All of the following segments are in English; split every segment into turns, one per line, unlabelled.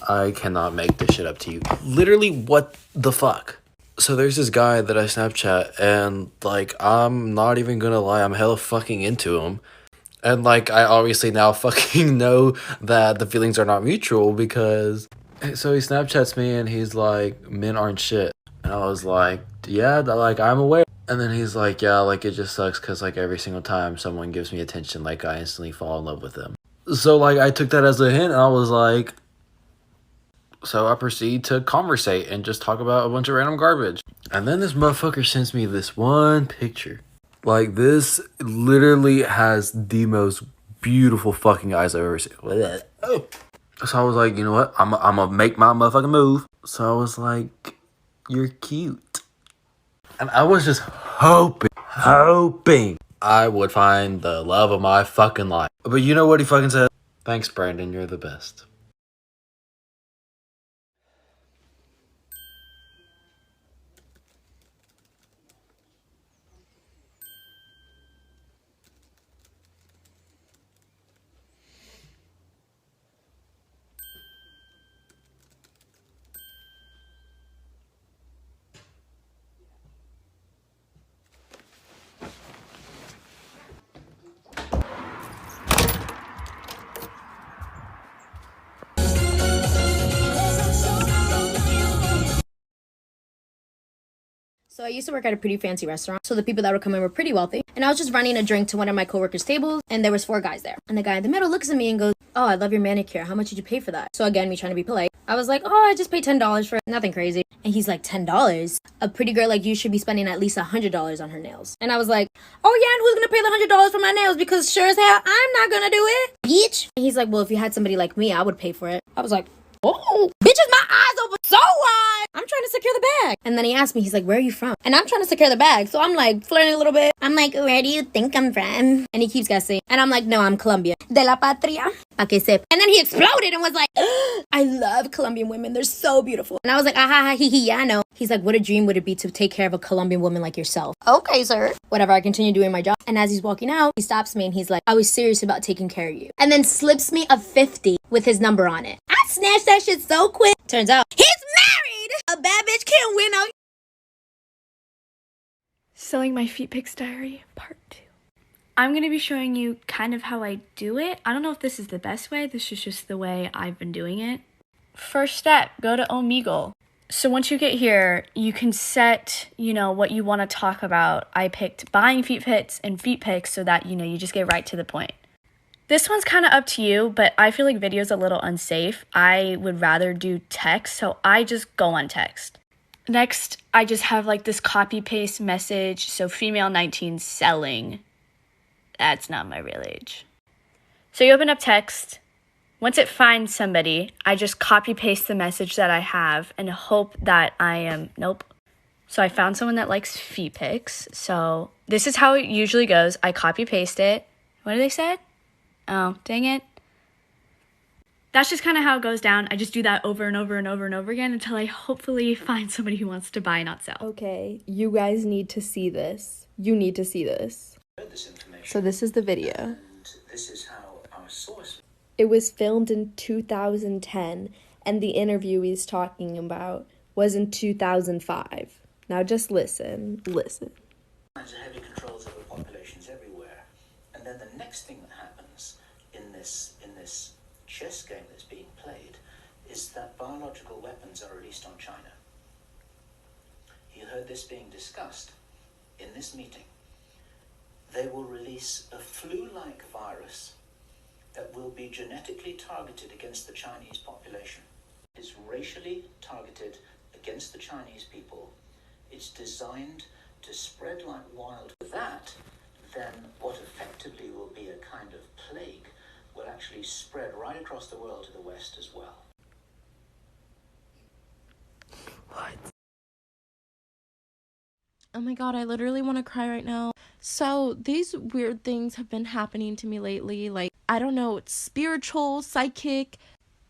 I cannot make this shit up to you. Literally, what the fuck? So there's this guy that I Snapchat, and, like, I'm not even gonna lie, I'm hella fucking into him. And, like, I obviously now fucking know that the feelings are not mutual because... So he Snapchats me, and he's like, men aren't shit. And I was like, yeah, like, I'm aware. And then he's like, yeah, like, it just sucks because, like, every single time someone gives me attention, like, I instantly fall in love with them. So, like, I took that as a hint, and I was like... So I proceed to conversate and just talk about a bunch of random garbage. And then this motherfucker sends me this one picture. Like, this literally has the most beautiful fucking eyes I've ever seen. Oh. So I was like, you know what? I'm gonna make my motherfucking move. So I was like, you're cute. And I was just hoping I would find the love of my fucking life. But you know what he fucking said? Thanks, Brandon. You're the best.
So I used to work at a pretty fancy restaurant, so the people that would come in were pretty wealthy. And I was just running a drink to one of my coworkers' tables, and there was 4 guys there. And the guy in the middle looks at me and goes, oh, I love your manicure. How much did you pay for that? So again, me trying to be polite, I was like, oh, I just paid $10 for it. Nothing crazy. And he's like, $10? A pretty girl like you should be spending at least $100 on her nails. And I was like, oh yeah, and who's gonna pay the $100 for my nails? Because sure as hell, I'm not gonna do it, bitch. And he's like, well, if you had somebody like me, I would pay for it. I was like, oh, bitches, my eyes open so wide. I'm trying to secure the bag. And then he asked me, he's like, where are you from? And I'm trying to secure the bag. So I'm like flirting a little bit. I'm like, where do you think I'm from? And he keeps guessing. And I'm like, no, I'm Colombian. De la patria. Pa que sepa. And then he exploded and was like, I love Colombian women. They're so beautiful. And I was like, ah, ha, ha, he, yeah, I know. He's like, what a dream would it be to take care of a Colombian woman like yourself? Okay, sir. Whatever, I continue doing my job. And as he's walking out, he stops me and he's like, I was serious about taking care of you. And then slips me a 50 with his number on it. I snatched that shit so quick. Turns out, he's married! A bad bitch can't win out.
Selling my feet pics diary, part 2. I'm going to be showing you kind of how I do it. I don't know if this is the best way. This is just the way I've been doing it. First step, go to Omegle. So once you get here, you can set, what you want to talk about. I picked buying feet pics and feet pics so that, you just get right to the point. This one's kind of up to you, but I feel like video is a little unsafe. I would rather do text, so I just go on text. Next, I just have like this copy paste message. So female 19 selling. That's not my real age. So you open up text. Once it finds somebody, I just copy paste the message that I have and hope that I am, nope. So I found someone that likes feet pics. So this is how it usually goes. I copy paste it. What did they say? Oh, dang it. That's just kind of how it goes down. I just do that over and over and over and over again until I hopefully find somebody who wants to buy, not sell.
Okay, you guys need to see this. You need to see this. So this is the video.
And this is how our source...
It was filmed in 2010, and the interview he's talking about was in 2005. Now just listen.
Heavy controls over populations everywhere. And then the next thing that happens in this chess game that's being played is that biological weapons are released on China. You heard this being discussed in this meeting. They will release a flu-like virus that will be genetically targeted against the Chinese population. It's racially targeted against the Chinese people. It's designed to spread like wild. With that, then what effectively will be a kind of plague will actually spread right across the world to the West as well.
What? Oh my god, I literally want to cry right now. So these weird things have been happening to me lately. Like, I don't know, it's spiritual, psychic,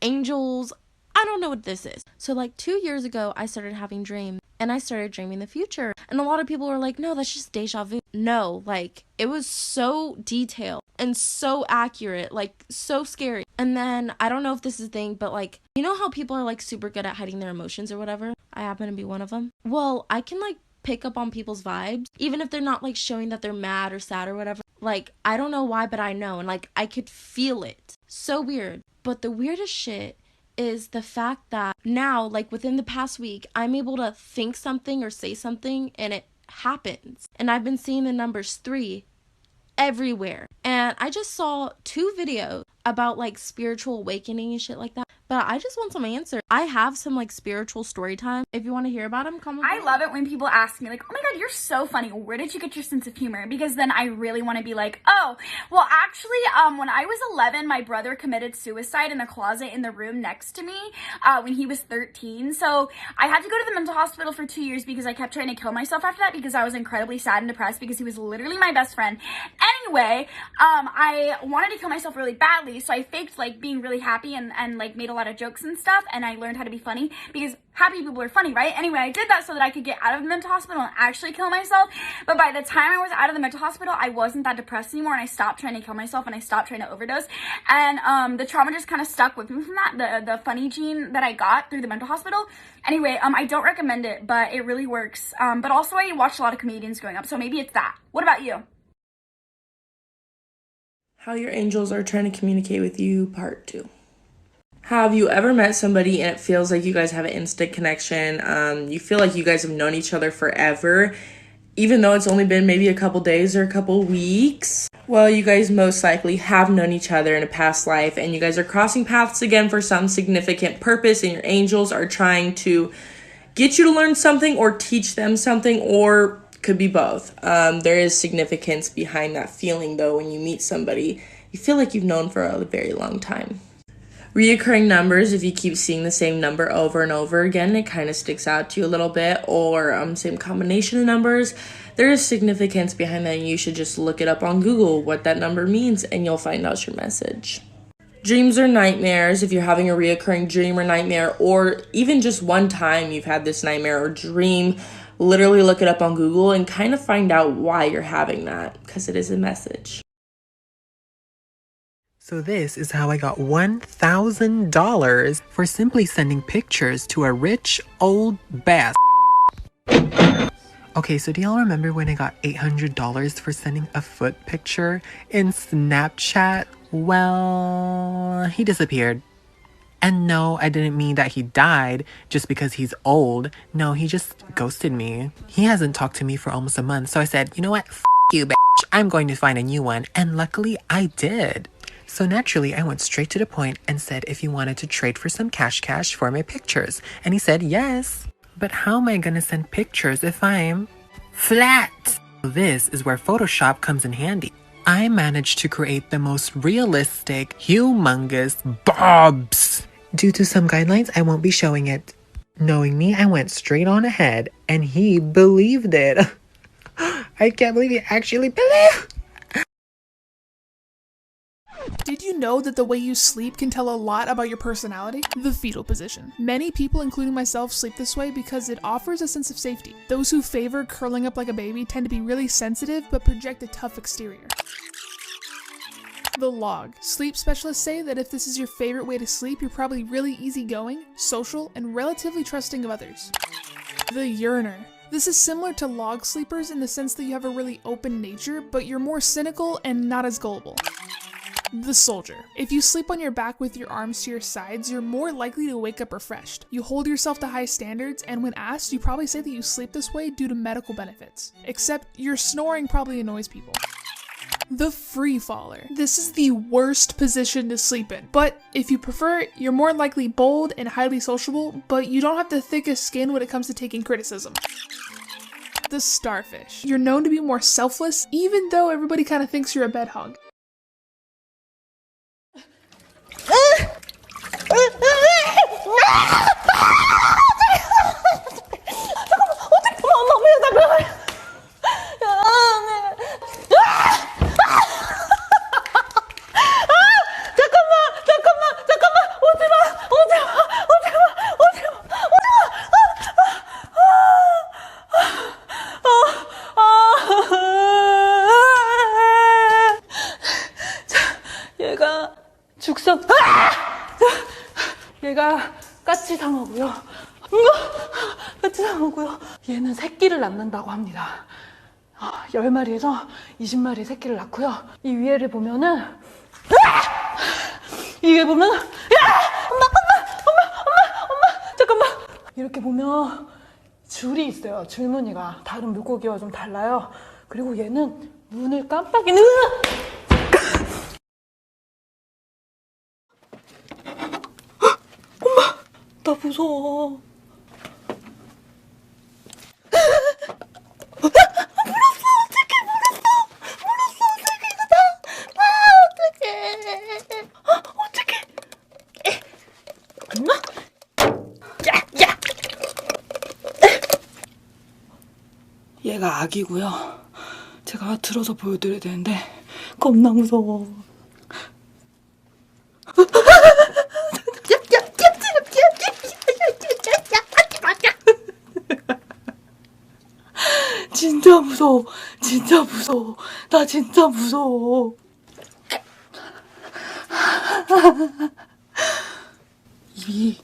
angels. I don't know what this is. So like 2 years ago, I started having dreams and I started dreaming the future. And a lot of people were like, no, that's just deja vu. No, like it was so detailed and so accurate, like so scary. And then I don't know if this is a thing, but like, you know how people are like super good at hiding their emotions or whatever? I happen to be one of them. Well, I can like pick up on people's vibes, even if they're not like showing that they're mad or sad or whatever. Like, I don't know why, but I know. And like, I could feel it. So weird. But the weirdest shit is the fact that now, like within the past week, I'm able to think something or say something and it happens. And I've been seeing the numbers 3 everywhere. And I just saw 2 videos about like spiritual awakening and shit like that. But I just want some answer. I have some like spiritual story time. If you want to hear about them, comment
I love it when people ask me like, oh my god, you're so funny. Where did you get your sense of humor? Because then I really want to be like, oh, well actually, when I was 11, my brother committed suicide in the closet in the room next to me when he was 13. So I had to go to the mental hospital for 2 years because I kept trying to kill myself after that because I was incredibly sad and depressed because he was literally my best friend. Anyway, I wanted to kill myself really badly, so I faked like being really happy and like made a lot of jokes and stuff, and I learned how to be funny because happy people are funny, right? Anyway, I did that so that I could get out of the mental hospital and actually kill myself. But by the time I was out of the mental hospital, I wasn't that depressed anymore, and I stopped trying to kill myself and I stopped trying to overdose. And the trauma just kind of stuck with me from that, the funny gene that I got through the mental hospital. Anyway, I don't recommend it, but it really works. But also I watched a lot of comedians growing up, so maybe it's that. What about you?
How your angels are trying to communicate with you, part 2. Have you ever met somebody and it feels like you guys have an instant connection? You feel like you guys have known each other forever, even though it's only been maybe a couple days or a couple weeks? Well, you guys most likely have known each other in a past life, and you guys are crossing paths again for some significant purpose, and your angels are trying to get you to learn something or teach them something, or could be both. There is significance behind that feeling, though, when you meet somebody you feel like you've known for a very long time. Reoccurring numbers, if you keep seeing the same number over and over again, it kind of sticks out to you a little bit, or same combination of numbers, there is significance behind that, and you should just look it up on Google, what that number means, and you'll find out your message. Dreams or nightmares, if you're having a reoccurring dream or nightmare, or even just one time you've had this nightmare or dream, literally look it up on Google and kind of find out why you're having that, because it is a message.
So this is how I got $1,000 for simply sending pictures to a rich old bass. Okay, so do y'all remember when I got $800 for sending a foot picture in Snapchat? Well, he disappeared. And no, I didn't mean that he died just because he's old. No, he just ghosted me. He hasn't talked to me for almost a month, so I said, you know what? F you, bitch. I'm going to find a new one. And luckily, I did. So naturally, I went straight to the point and said if he wanted to trade for some cash for my pictures. And he said yes. But how am I gonna send pictures if I'm flat? This is where Photoshop comes in handy. I managed to create the most realistic, humongous bobs. Due to some guidelines, I won't be showing it. Knowing me, I went straight on ahead, and he believed it. I can't believe he actually believed.
Did you know that the way you sleep can tell a lot about your personality? The fetal position. Many people, including myself, sleep this way because it offers a sense of safety. Those who favor curling up like a baby tend to be really sensitive but project a tough exterior. The log. Sleep specialists say that if this is your favorite way to sleep, you're probably really easygoing, social, and relatively trusting of others. The yearner. This is similar to log sleepers in the sense that you have a really open nature, but you're more cynical and not as gullible. The soldier. If you sleep on your back with your arms to your sides, you're more likely to wake up refreshed. You hold yourself to high standards, and when asked, you probably say that you sleep this way due to medical benefits. Except your snoring probably annoys people. The free faller. This is the worst position to sleep in, but if you prefer it, you're more likely bold and highly sociable, but you don't have the thickest skin when it comes to taking criticism. The starfish. You're known to be more selfless, even though everybody kind of thinks you're a bed hog.
잠깐만, 오지 마. 같이 상하고요. 같이 상하고요. 얘는 새끼를 낳는다고 합니다. 10마리에서 20마리 새끼를 낳고요. 이 위에를 보면은 이게 보면 엄마 잠깐만 이렇게 보면 줄이 있어요. 줄무늬가 다른 물고기와 좀 달라요. 그리고 얘는 눈을 깜빡이는 엄마 나 무서워. 얘가 아기고요. 제가 들어서 보여드려야 되는데 겁나 무서워. 진짜 무서워. 진짜 무서워. 나 진짜 무서워. 입이